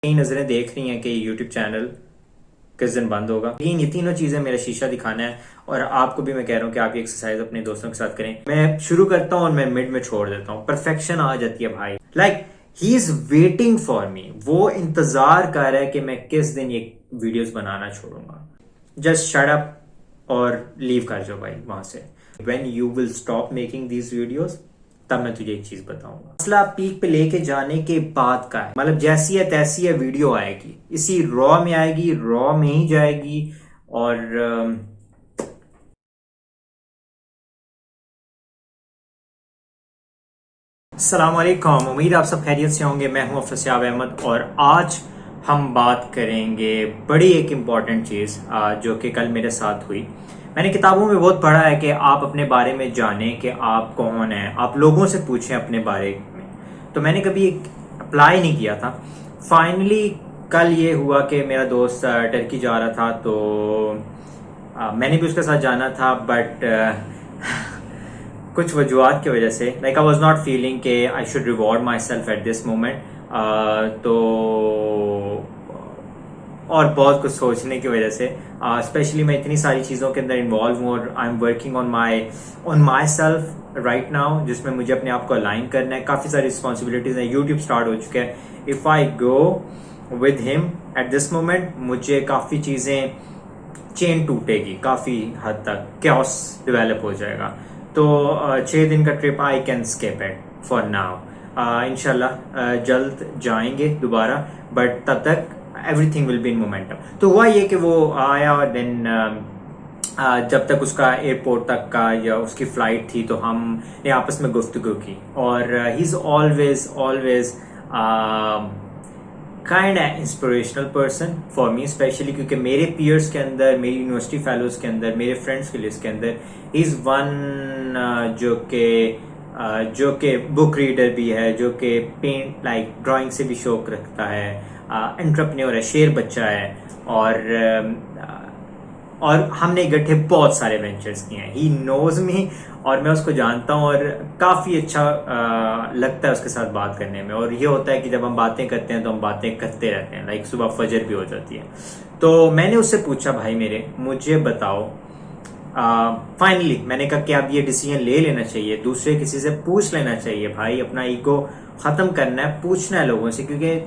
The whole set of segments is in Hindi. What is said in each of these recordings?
कई नजरें देख रही हैं कि यूट्यूब चैनल किस दिन बंद होगा। लेकिन ये तीनों चीजें मेरा शीशा दिखाना है और आपको भी मैं कह रहा हूँ कि आप ये एक्सरसाइज अपने दोस्तों के साथ करें। मैं शुरू करता हूँ और मैं मिड में छोड़ देता हूँ। परफेक्शन आ जाती है भाई। Like he is waiting for me. वो इंतजार कर रहा है कि मैं किस दिन ये वीडियोस बनाना छोड़ूंगा। जस्ट शट अप और लीव कर जाओ भाई वहां से। When you will stop making these videos, तब मैं तुझे एक चीज बताऊंगा। मसला पीक पे लेके जाने के बाद का है। मतलब जैसी है तैसी है वीडियो आएगी, इसी रॉ में आएगी, रॉ में ही जाएगी। और अस्सलाम वालेकुम, उम्मीद आप सब खैरियत से होंगे। मैं हूं फसियाब अहमद और आज हम बात करेंगे बड़ी एक इम्पॉर्टेंट चीज जो कि कल मेरे साथ हुई। मैंने किताबों में बहुत पढ़ा है कि आप अपने बारे में जानें कि आप कौन हैं, आप लोगों से पूछें अपने बारे में। तो मैंने कभी अप्लाई नहीं किया था। फाइनली कल ये हुआ कि मेरा दोस्त टर्की जा रहा था, तो मैंने भी उसके साथ जाना था, बट कुछ वजूहत की वजह से like I was not feeling के I should reward myself at this moment. तो और बहुत कुछ सोचने की वजह से स्पेशली मैं इतनी सारी चीज़ों के अंदर इन्वॉल्व हूँ और I am working on my self right now, जिसमें मुझे अपने आप को अलाइन करना है। काफ़ी सारी रिस्पॉन्सिबिलिटीज हैं। यूट्यूब स्टार्ट हो चुका है। If I go with him at this moment, मुझे काफ़ी चीज़ें चेन टूटेगी, काफ़ी हद तक कैओस डेवलप हो जाएगा। तो 6 दिन का trip I can skip it for now. इंशाल्लाह जल्द जाएंगे दोबारा, बट तब तक everything will be in momentum. तो हुआ ये कि वो आया और देन जब तक उसका एयरपोर्ट तक का या उसकी फ्लाइट थी, तो हमने आपस में गुफ्तगू की। और he is always always kind inspirational person for me, specially क्योंकि मेरे पीयर्स के अंदर, मेरी यूनिवर्सिटी फेलोज के अंदर, मेरे फ्रेंड्स की लिस्ट के अंदर इज वन जो कि बुक रीडर भी है, जो कि पेंट लाइक ड्राइंग से भी शौक रखता है, एंटरप्रेन्योर है, शेर बच्चा है। और हमने इकट्ठे बहुत सारे वेंचर्स किए हैं। ही नोज मी और मैं उसको जानता हूँ और काफ़ी अच्छा लगता है उसके साथ बात करने में। और ये होता है कि जब हम बातें करते हैं तो हम बातें करते रहते हैं, लाइक सुबह फजर भी हो जाती है। तो मैंने उससे पूछा, भाई मेरे मुझे बताओ, फाइनली मैंने कहा कि अब ये डिसीजन ले लेना चाहिए, दूसरे किसी से पूछ लेना चाहिए भाई। अपना ईगो ख़त्म करना है, पूछना है लोगों से, क्योंकि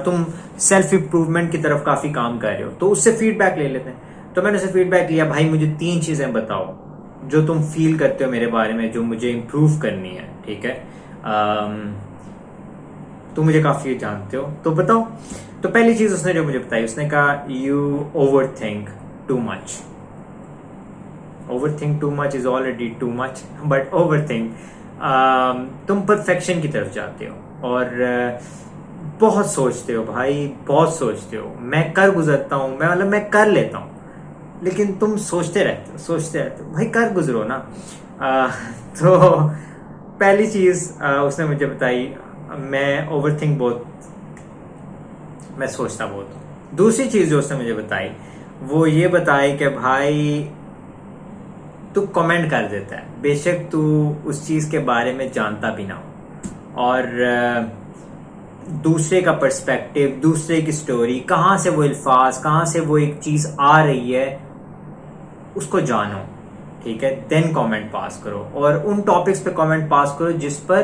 तुम सेल्फ इम्प्रूवमेंट की तरफ काफ़ी काम कर रहे हो, तो उससे फीडबैक ले लेते हैं। तो मैंने उससे फीडबैक लिया, भाई मुझे 3 चीज़ें बताओ जो तुम फील करते हो मेरे बारे में, जो मुझे इम्प्रूव करनी है। ठीक है, तुम मुझे काफ़ी जानते हो, तो बताओ। तो पहली चीज़ उसने जो मुझे बताई, उसने कहा you over think too much. Over think too much is already too much, but over think, तुम परफेक्शन की तरफ जाते हो और बहुत सोचते हो भाई, बहुत सोचते हो। मैं कर गुजरता हूँ, मैं कर लेता हूँ, लेकिन तुम सोचते रहते हो भाई, कर गुजरो ना। तो पहली चीज उसने मुझे बताई, मैं ओवरथिंक बहुत, मैं सोचता बहुत हूँ। दूसरी चीज जो उसने मुझे बताई, वो ये बताई कि भाई तू कमेंट कर देता है, बेशक तू उस चीज के बारे में जानता भी ना हो। और दूसरे का पर्सपेक्टिव, दूसरे की स्टोरी, कहाँ से वो अल्फाज, कहाँ से वो एक चीज आ रही है, उसको जानो। ठीक है, देन कमेंट पास करो और उन टॉपिक्स पे कमेंट पास करो जिस पर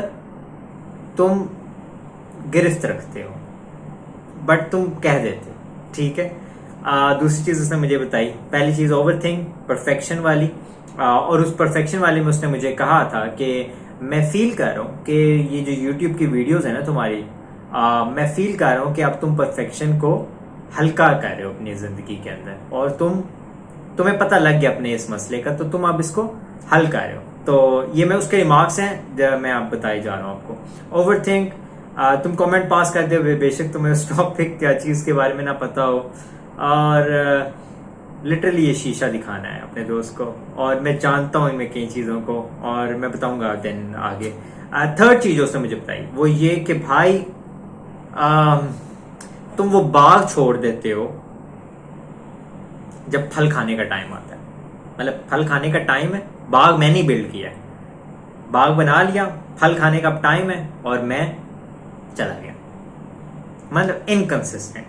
तुम गिरफ्त रखते हो, बट तुम कह देते हो। ठीक है, दूसरी चीज उसने मुझे बताई, पहली चीज ओवर थिंक, परफेक्शन वाली। और उस परफेक्शन वाली में उसने मुझे कहा था कि मैं फील कर रहा हूँ कि ये जो यूट्यूब की वीडियोस है ना तुम्हारी, मैं फील कर रहा हूँ कि अब तुम परफेक्शन को हल्का कर रहे हो अपनी जिंदगी के अंदर, और तुम्हें पता लग गया अपने इस मसले का, तो तुम अब इसको हल कर रहे हो। तो ये मैं उसके रिमार्क्स हैं जो मैं आप बताई जा रहा हूँ आपको। ओवर थिंक, तुम कमेंट पास करते हुए बेशक तुम्हें उस टॉपिक क्या चीज़ के बारे में ना पता हो, और लिटरली ये शीशा दिखाना है अपने दोस्त को, और मैं जानता हूँ इनमें कई चीज़ों को, और मैं बताऊंगा देन आगे। थर्ड चीज़ उसने मुझे बताई वो ये कि भाई तुम वो बाग छोड़ देते हो जब फल खाने का टाइम आता है। मतलब फल खाने का टाइम है, बाग मैंने बिल्ड किया है, बाग बना लिया, फल खाने का टाइम है और मैं चला गया। मतलब इनकंसिस्टेंट।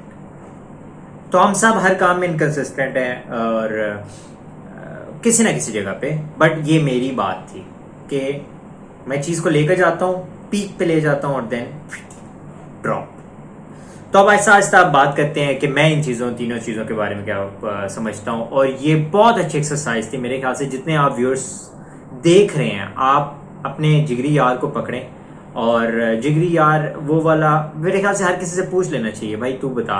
तो हम सब हर काम में इनकंसिस्टेंट हैं और किसी ना किसी जगह पे। बट ये मेरी बात थी कि मैं चीज को लेकर जाता हूँ, पीक पे ले जाता हूँ और देन ड्रॉप। तो अब ऐसा आहिस्ता आप बात करते हैं कि मैं इन चीज़ों तीनों चीज़ों के बारे में क्या समझता हूँ। और ये बहुत अच्छी एक्सरसाइज थी मेरे ख्याल से। जितने आप व्यूअर्स देख रहे हैं, आप अपने जिगरी यार को पकड़ें और जिगरी यार वो वाला, मेरे ख्याल से हर किसी से पूछ लेना चाहिए, भाई तू बता।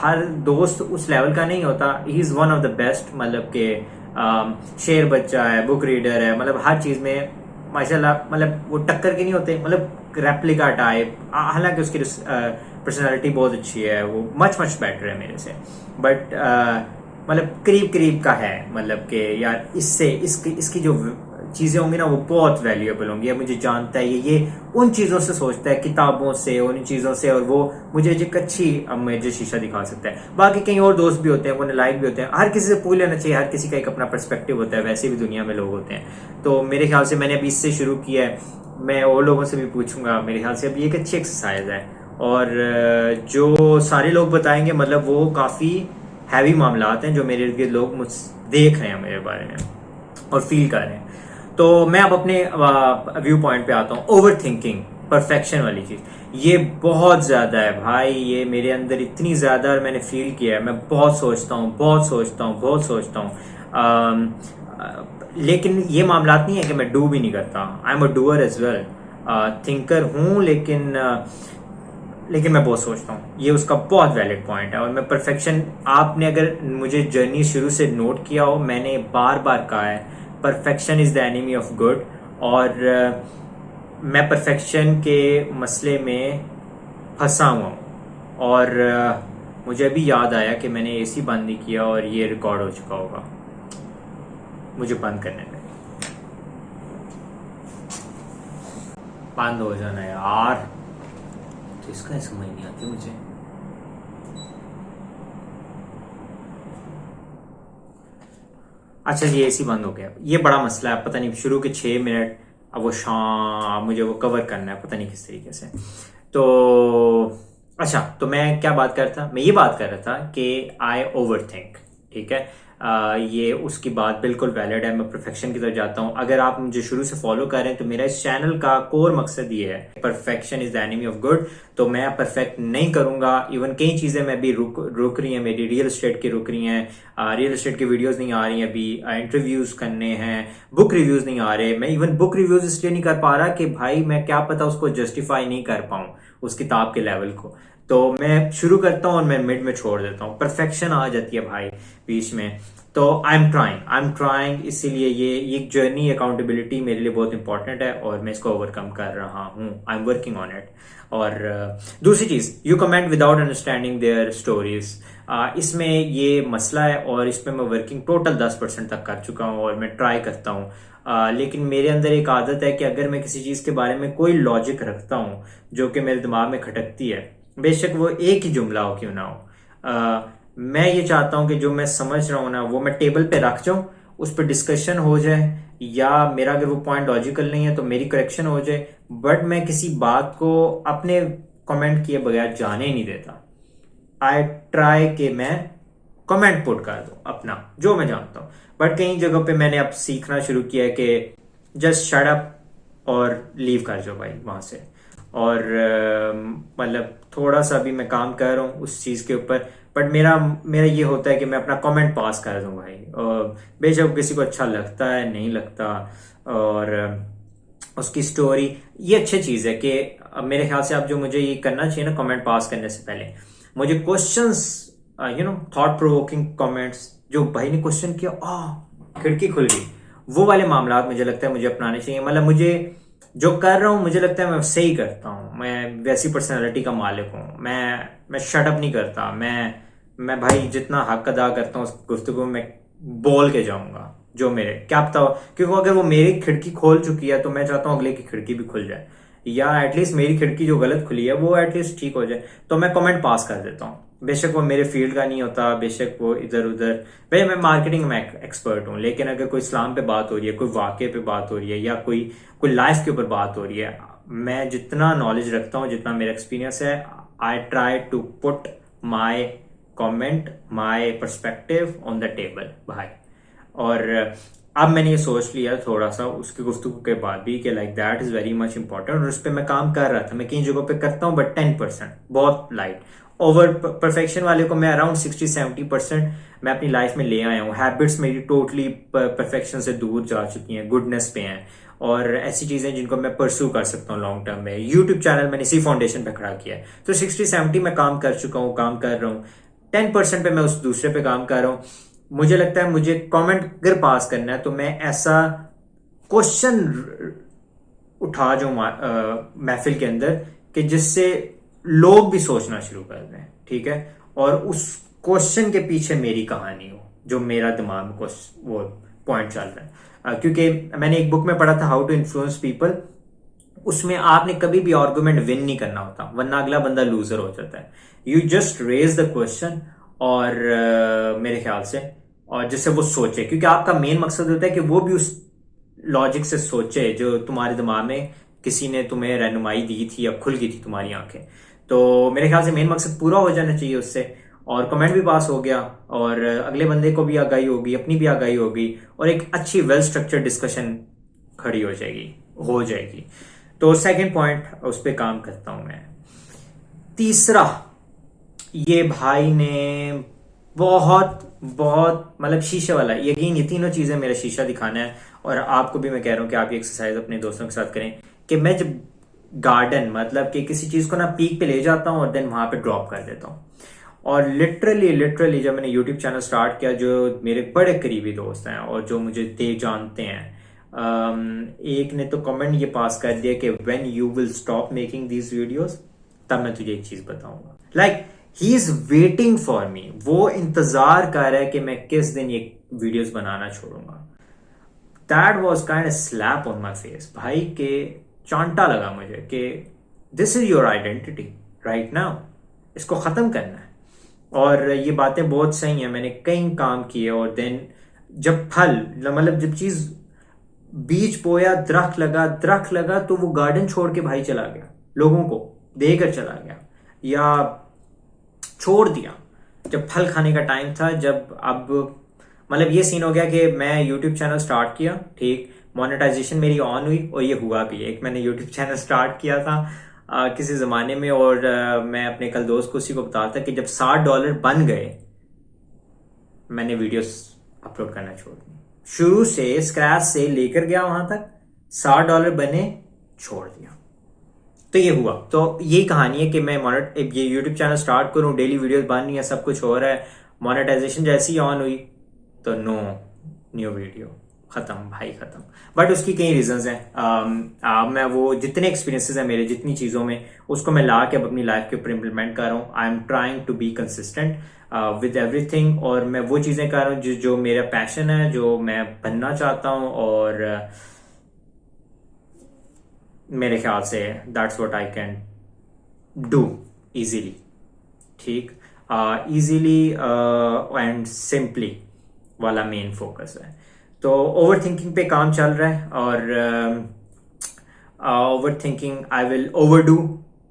हर दोस्त उस लेवल का नहीं होता। He is one of the best, मतलब कि शेर बच्चा है, बुक रीडर है, मतलब हर चीज़ में माशाल्लाह, मतलब वो टक्कर के नहीं होते, मतलब रेप्लिका टाइप। हालांकि उसकी पर्सनालिटी बहुत अच्छी है, वो मच बेटर है मेरे से। बट मतलब करीब करीब का है, मतलब कि यार इससे इसकी जो चीज़ें होंगी ना वो बहुत वैल्यूएबल होंगी। अब मुझे जानता है ये उन चीज़ों से सोचता है, किताबों से, उन चीज़ों से, और वो मुझे एक अच्छी मुझे शीशा दिखा सकता है। बाकी कई और दोस्त भी होते हैं, वो नालायक भी होते हैं। हर किसी से पूछ लेना चाहिए, हर किसी का एक अपना पर्सपेक्टिव होता है, वैसे भी दुनिया में लोग होते हैं। तो मेरे ख्याल से मैंने अभी इससे शुरू किया है, मैं और लोगों से भी पूछूंगा। मेरे ख्याल से अभी एक अच्छी एक्सरसाइज है। और जो सारे लोग बताएंगे, मतलब वो काफ़ी हैवी मामलात हैं जो मेरे इर्द गिर्द लोग मुझ देख रहे हैं मेरे बारे में और फील कर रहे हैं। तो मैं अब अपने व्यू पॉइंट पे आता हूँ। ओवर थिंकिंग, परफेक्शन वाली चीज़, ये बहुत ज़्यादा है भाई। ये मेरे अंदर इतनी ज़्यादा, और मैंने फील किया है। मैं बहुत सोचता हूँ, बहुत सोचता हूँ, बहुत सोचता हूँ। लेकिन ये मामलात नहीं है कि मैं डू भी नहीं करता। I am a doer as well. Thinker हूँ, लेकिन मैं बहुत सोचता हूँ। ये उसका बहुत वैलिड पॉइंट है। और मैं परफेक्शन, आपने अगर मुझे जर्नी शुरू से नोट किया हो, मैंने बार बार कहा है perfection is the enemy of good. और मैं परफेक्शन के मसले में फंसा हुआ हूँ। और मुझे अभी याद आया कि मैंने एसी बंद नहीं किया और ये रिकॉर्ड हो चुका होगा। मुझे बंद करने में, बंद हो जाना यार। तो इसका समझ नहीं आती मुझे। अच्छा जी, एसी बंद हो गया। ये बड़ा मसला है, पता नहीं शुरू के 6 मिनट अब वो मुझे वो कवर करना है, पता नहीं किस तरीके से। तो अच्छा, तो मैं क्या बात कर रहा था? मैं ये बात कर रहा था कि आई ओवर थिंक। ठीक है, ये उसकी बात बिल्कुल वैलिड है। मैं परफेक्शन की तरफ जाता हूँ। अगर आप मुझे शुरू से फॉलो कर रहे हैं तो मेरा इस चैनल का कोर मकसद ये है, perfection is the enemy of good. तो मैं परफेक्ट नहीं करूंगा। इवन कई चीजें मैं भी रुक रही हैं, मेरी रियल एस्टेट की रुक रही हैं। रियल एस्टेट की वीडियोस नहीं आ रही हैं अभी। इंटरव्यूज करने हैं, बुक रिव्यूज नहीं आ रहे। मैं इवन बुक रिव्यूज इसलिए नहीं कर पा रहा कि भाई मैं क्या पता उसको जस्टिफाई नहीं कर पाऊं, उस किताब के लेवल को। तो मैं शुरू करता हूँ और मैं मिड में छोड़ देता हूँ। परफेक्शन आ जाती है भाई बीच में। तो आई एम ट्राइंग। इसीलिए ये एक जर्नी, अकाउंटेबिलिटी मेरे लिए बहुत इंपॉर्टेंट है और मैं इसको ओवरकम कर रहा हूँ। I am working on it. और दूसरी चीज, you comment without understanding their stories. इसमें ये मसला है और इसमें मैं वर्किंग टोटल 10% तक कर चुका हूँ और मैं ट्राई करता हूँ। लेकिन मेरे अंदर एक आदत है कि अगर मैं किसी चीज के बारे में कोई लॉजिक रखता हूँ जो कि मेरे दिमाग में खटकती है, बेशक वो एक ही जुमला हो क्यों ना हो, मैं ये चाहता हूं कि जो मैं समझ रहा हूं ना वो मैं टेबल पे रख जाऊं, उस पर डिस्कशन हो जाए, या मेरा अगर वो पॉइंट लॉजिकल नहीं है तो मेरी करेक्शन हो जाए। बट मैं किसी बात को अपने कमेंट किए बगैर जाने ही नहीं देता। आई ट्राई कि मैं कमेंट पुट कर दूं अपना जो मैं जानता हूं। बट कई जगहों पे मैंने अब सीखना शुरू किया है कि जस्ट शट अप और लीव कर जाओ भाई वहां से। और मतलब थोड़ा सा भी मैं काम कर रहा हूँ उस चीज के ऊपर, बट मेरा मेरा ये होता है कि मैं अपना कमेंट पास कर दूं भाई। और बेशक किसी को अच्छा लगता है नहीं लगता, और उसकी स्टोरी, ये अच्छी चीज है कि मेरे ख्याल से आप जो मुझे ये करना चाहिए ना कमेंट पास करने से पहले, मुझे क्वेश्चंस, थॉट प्रोवोकिंग कमेंट्स, जो भाई ने क्वेश्चन किया, खिड़की खुल गई, वो वाले मामला मुझे लगता है मुझे अपनाने चाहिए। मतलब मुझे जो कर रहा हूं मुझे लगता है मैं सही करता हूं, मैं वैसी पर्सनालिटी का मालिक हूं। मैं शटअप नहीं करता। मैं भाई जितना हक अदा करता हूं उस गुफ्तगू में बोल के जाऊंगा जो मेरे, क्या पता हो, क्योंकि अगर वो मेरी खिड़की खोल चुकी है तो मैं चाहता हूं अगले की खिड़की भी खुल जाए, या एटलीस्ट मेरी खिड़की जो गलत खुली है वो एटलीस्ट ठीक हो जाए। तो मैं कमेंट पास कर देता हूँ, बेशक वो मेरे फील्ड का नहीं होता, बेशक वो इधर उधर। भाई मैं मार्केटिंग में एक्सपर्ट हूँ, लेकिन अगर कोई इस्लाम पे बात हो रही है, कोई वाक़े पे बात हो रही है, या कोई लाइफ के ऊपर बात हो रही है, मैं जितना नॉलेज रखता हूँ, जितना मेरा एक्सपीरियंस है, I try to put my comment, my perspective on the table भाई। और अब मैंने ये सोच लिया थोड़ा सा उसकी गुफ्तगू के बाद भी कि like that is very much important, और उस पर मैं काम कर रहा था। मैं कई जगहों पे करता हूँ बट 10%, बहुत लाइट। ओवर परफेक्शन वाले को मैं अराउंड 60-70% मैं अपनी लाइफ में ले आया हूँ। हैबिट्स मेरी टोटली परफेक्शन से दूर जा चुकी हैं, गुडनेस पे हैं, और ऐसी चीजें जिनको मैं परस्यू कर सकता हूँ लॉन्ग टर्म में। यूट्यूब चैनल मैंने इसी फाउंडेशन पे खड़ा किया है, तो 60-70 मैं काम कर चुका हूँ, काम कर रहा हूँ। 10% पे मैं उस दूसरे पे काम कर रहा हूँ। मुझे लगता है मुझे कमेंट अगर पास करना है तो मैं ऐसा क्वेश्चन उठा जो महफिल के अंदर कि जिससे लोग भी सोचना शुरू कर दें, ठीक है, और उस क्वेश्चन के पीछे मेरी कहानी हो, जो मेरा दिमाग में वो पॉइंट चल रहा है। क्योंकि मैंने एक बुक में पढ़ा था हाउ टू इन्फ्लुएंस पीपल, उसमें आपने कभी भी आर्गुमेंट विन नहीं करना होता, वरना अगला बंदा लूजर हो जाता है। You just raise the question, और मेरे ख्याल से, और जिससे वो सोचे, क्योंकि आपका मेन मकसद होता है कि वो भी उस लॉजिक से सोचे जो तुम्हारे दिमाग में किसी ने तुम्हें रहनुमाई दी थी या खुल गई थी तुम्हारी आंखें। तो मेरे ख्याल से मेन मकसद पूरा हो जाना चाहिए उससे, और कमेंट भी पास हो गया, और अगले बंदे को भी आगाही होगी, अपनी भी आगाही होगी, और एक अच्छी वेल स्ट्रक्चर्ड डिस्कशन खड़ी हो जाएगी। तो सेकंड पॉइंट उस पर काम करता हूं मैं। तीसरा, ये भाई ने बहुत बहुत मतलब शीशे वाला, यकीन, ये तीनों चीजें मेरा शीशा दिखाना है, और आपको भी मैं कह रहा हूं कि आप ये एक्सरसाइज अपने दोस्तों के साथ करें कि मैं जब गार्डन, मतलब कि किसी चीज को ना पीक पे ले जाता हूं और देन वहां पे ड्रॉप कर देता हूं। और लिटरली जब मैंने यूट्यूब चैनल स्टार्ट किया, जो मेरे बड़े करीबी दोस्त हैं और जो मुझे जानते हैं, एक ने तो कमेंट ये पास कर दिया कि when you will stop making these videos, तब मैं तुझे एक चीज बताऊंगा। Like he is waiting for me, वो इंतजार कर रहा है कि मैं किस दिन ये वीडियोस बनाना छोड़ूंगा। That was kind slap on my face भाई, के चांटा लगा मुझे कि this is your identity right now, इसको खत्म करना है। और ये बातें बहुत सही हैं, मैंने कई काम किए, और देन जब फल, मतलब जब चीज बीज बोया, दरख्त लगा तो वो गार्डन छोड़ के भाई चला गया, लोगों को देकर चला गया, या छोड़ दिया जब फल खाने का टाइम था। जब अब मतलब ये सीन हो गया कि मैं यूट्यूब चैनल स्टार्ट किया, ठीक, मोनेटाइजेशन मेरी ऑन हुई, और ये हुआ भी। एक मैंने यूट्यूब चैनल स्टार्ट किया था किसी जमाने में, और मैं अपने कल दोस्त को उसी को बताता कि जब $60 बन गए, मैंने वीडियोस अपलोड करना छोड़ दिया। शुरू से स्क्रैच से लेकर गया वहां तक, $60 बने, छोड़ दिया। तो ये हुआ। तो यही कहानी है कि मैं ये यूट्यूब चैनल स्टार्ट करूं, डेली वीडियोस बन रही है, सब कुछ हो रहा है, मोनेटाइजेशन जैसी ही ऑन हुई तो नो न्यू वीडियो, खत्म भाई, खत्म। बट उसकी कई रीजंस हैं। मैं वो जितने एक्सपीरियंसेस हैं मेरे, जितनी चीजों में, उसको मैं ला के अब अपनी लाइफ के ऊपर इंप्लीमेंट कर रहा हूँ। I am trying to be consistent with everything, और मैं वो चीजें कर रहा हूँ जो मेरा पैशन है, जो मैं बनना चाहता हूँ, और मेरे ख्याल से that's what I can do easily, ठीक, इजीली एंड सिंपली वाला मेन फोकस है। तो ओवर थिंकिंग पे काम चल रहा है, और overthinking I will overdo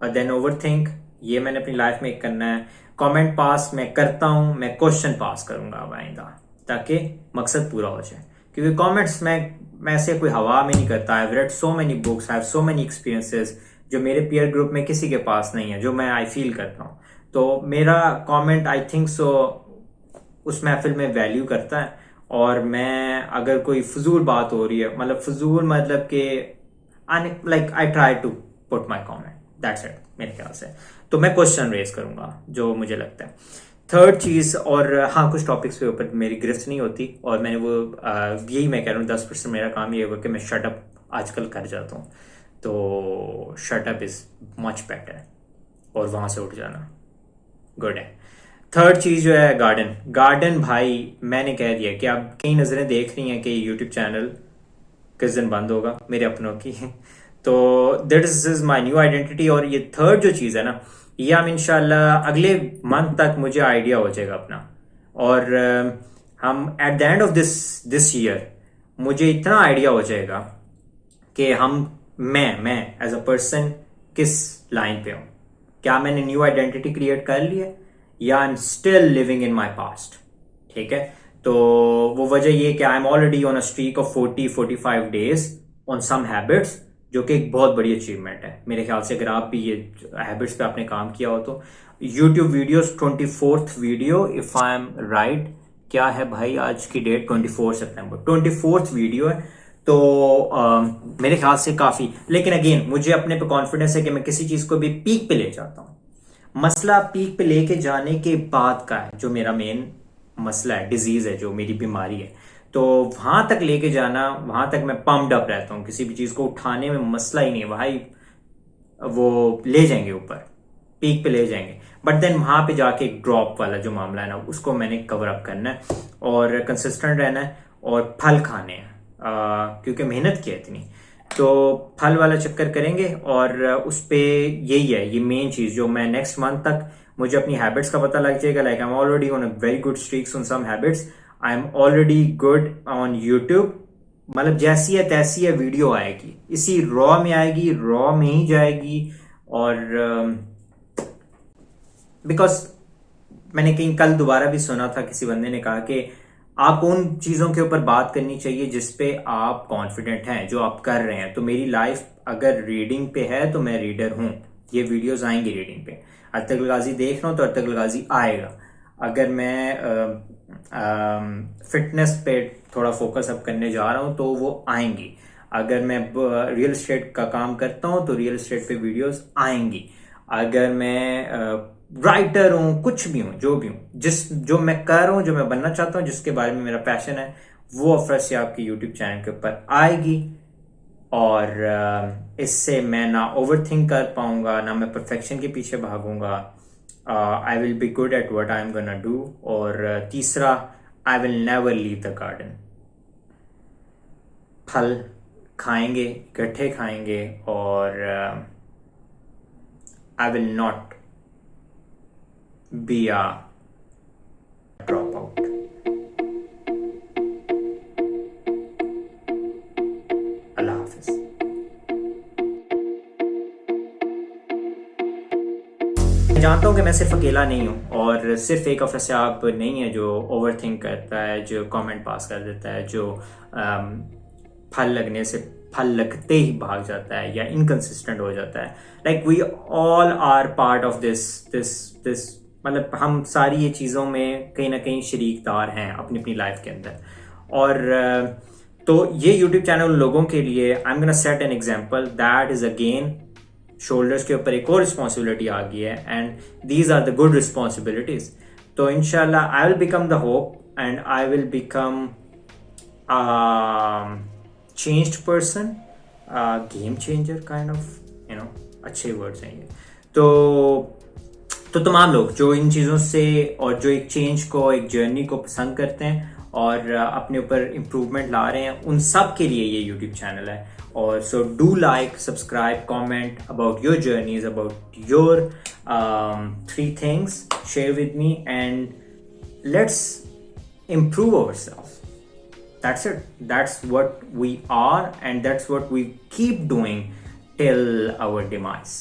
then overthink, ये मैंने अपनी लाइफ में करना है। कमेंट पास मैं करता हूं, मैं क्वेश्चन पास करूंगा अब आइंदा, ताकि मकसद पूरा हो जाए। क्योंकि कमेंट्स मैं ऐसे कोई हवा में नहीं करता। I have read so many books, I have so many experiences जो मेरे पीयर ग्रुप में किसी के पास नहीं है, जो मैं आई फील करता हूँ। तो मेरा कमेंट आई थिंक सो उस महफिल में वैल्यू करता है। और मैं अगर कोई फजूल बात हो रही है, मतलब फजूल मतलब कि like I try to put my comment, that's it मेरे ख्याल से। तो मैं क्वेश्चन रेज करूंगा जो मुझे लगता है। थर्ड चीज, और हाँ, कुछ टॉपिक्स के ऊपर मेरी गिरफ्त नहीं होती, और मैंने वो यही मैं कह रहा हूँ 10% मेरा काम ये होगा कि मैं शटअप आजकल कर जाता हूँ। तो शटअप इज मच बेटर, और वहां से उठ जाना गुड है। थर्ड चीज जो है गार्डन भाई, मैंने कह दिया कि अब कई नजरें देख रही हैं कि यूट्यूब चैनल किस दिन बंद होगा, मेरे अपनों की। तो that is my new identity. और ये थर्ड जो चीज है ना, ये हम इंशाल्लाह अगले मंथ तक मुझे आइडिया हो जाएगा अपना, और हम at the end of this year मुझे इतना आइडिया हो जाएगा कि मैं एज अ पर्सन किस लाइन पे हूं, क्या मैंने न्यू आइडेंटिटी क्रिएट कर ली है या I am still living in my past, ठीक है। तो वो वजह ये कि I am already on a streak of 40-45 days on some habits, जो कि एक बहुत बड़ी अचीवमेंट है मेरे ख्याल से। अगर आप भी ये हैबिट्स पे आपने काम किया हो तो YouTube videos 24th video if I am right, क्या है भाई आज की डेट, 24 सितंबर 24th वीडियो है। तो मेरे ख्याल से काफी, लेकिन अगेन मुझे अपने पे कॉन्फिडेंस है कि मैं किसी चीज को भी पीक पे ले जाता हूं। मसला पीक पे लेके जाने के बाद का है, जो मेरा मेन मसला है, डिजीज है, जो मेरी बीमारी है। तो वहां तक लेके जाना, वहां तक मैं पम्प्ड अप रहता हूँ, किसी भी चीज को उठाने में मसला ही नहीं है भाई, वो ले जाएंगे ऊपर, पीक पे ले जाएंगे। बट देन वहां पे जाके एक ड्रॉप वाला जो मामला है ना, उसको मैंने कवर अप करना है और कंसिस्टेंट रहना है और फल खाने हैं, क्योंकि मेहनत की है इतनी। तो फल वाला चक्कर करेंगे और उस पे यही है, ये मेन चीज जो मैं नेक्स्ट मंथ तक मुझे अपनी हैबिट्स का पता लग जाएगा। Like I am already on a very good streaks on some habits, I am already good on YouTube. मतलब जैसी है तैसी है वीडियो आएगी, इसी रॉ में आएगी, रॉ में ही जाएगी। और बिकॉज मैंने कहीं कल दोबारा भी सुना था, किसी बंदे ने कहा कि आपको उन चीजों के ऊपर बात करनी चाहिए जिसपे आप कॉन्फिडेंट हैं, जो आप कर रहे हैं। तो मेरी लाइफ अगर रीडिंग पे है तो मैं रीडर हूं, ये वीडियोस आएंगी रीडिंग पे। अर्तुगरुल गाजी देख रहा हूं तो अर्तुगरुल गाजी आएगा। अगर मैं फिटनेस पे थोड़ा फोकस अप करने जा रहा हूं तो वो आएंगी। अगर मैं रियल एस्टेट का काम करता हूं तो रियल एस्टेट पे वीडियोस आएंगी। अगर मैं राइटर हूं, कुछ भी हूं, जो भी हूं, जो मैं कर रहा हूं, जो मैं बनना चाहता हूं, जिसके बारे में मेरा पैशन है, वो अफरस से आपके यूट्यूब चैनल के ऊपर आएगी। और इससे मैं ना ओवर थिंक कर पाऊंगा, ना मैं परफेक्शन के पीछे भागूंगा। I will be good at what I am gonna do. और तीसरा, I will never leave the garden. फल खाएंगे, इकट्ठे खाएंगे, और I will not be a dropout. अल्लाह हाफिज। मैं जानता हूं कि मैं सिर्फ अकेला नहीं हूं, और सिर्फ एक अफसर से आप नहीं है जो ओवर थिंक करता है, जो कमेंट पास कर देता है, जो फल लगने से फल लगते ही भाग जाता है या इनकंसिस्टेंट हो जाता है। Like we all are part of this मतलब हम सारी ये चीज़ों में कहीं ना कहीं शरीकदार हैं अपनी अपनी लाइफ के अंदर। और तो ये YouTube चैनल उन लोगों के लिए, I am gonna set an example that is again shoulders के ऊपर एक और रिस्पॉन्सिबिलिटी आ गई है, and these are the good responsibilities. तो इंशाल्लाह I will become the hope and I will become changed person, game changer kind of, you know, अच्छे वर्ड्स हैं ये। तो तमाम लोग जो इन चीज़ों से और जो एक चेंज को, एक जर्नी को पसंद करते हैं और अपने ऊपर इम्प्रूवमेंट ला रहे हैं, उन सब के लिए ये यूट्यूब चैनल है। और so do like, subscribe, comment about your journeys, about your 3 things, share with me and let's improve ourselves. That's it. That's what we are, and that's what we keep doing till our demise.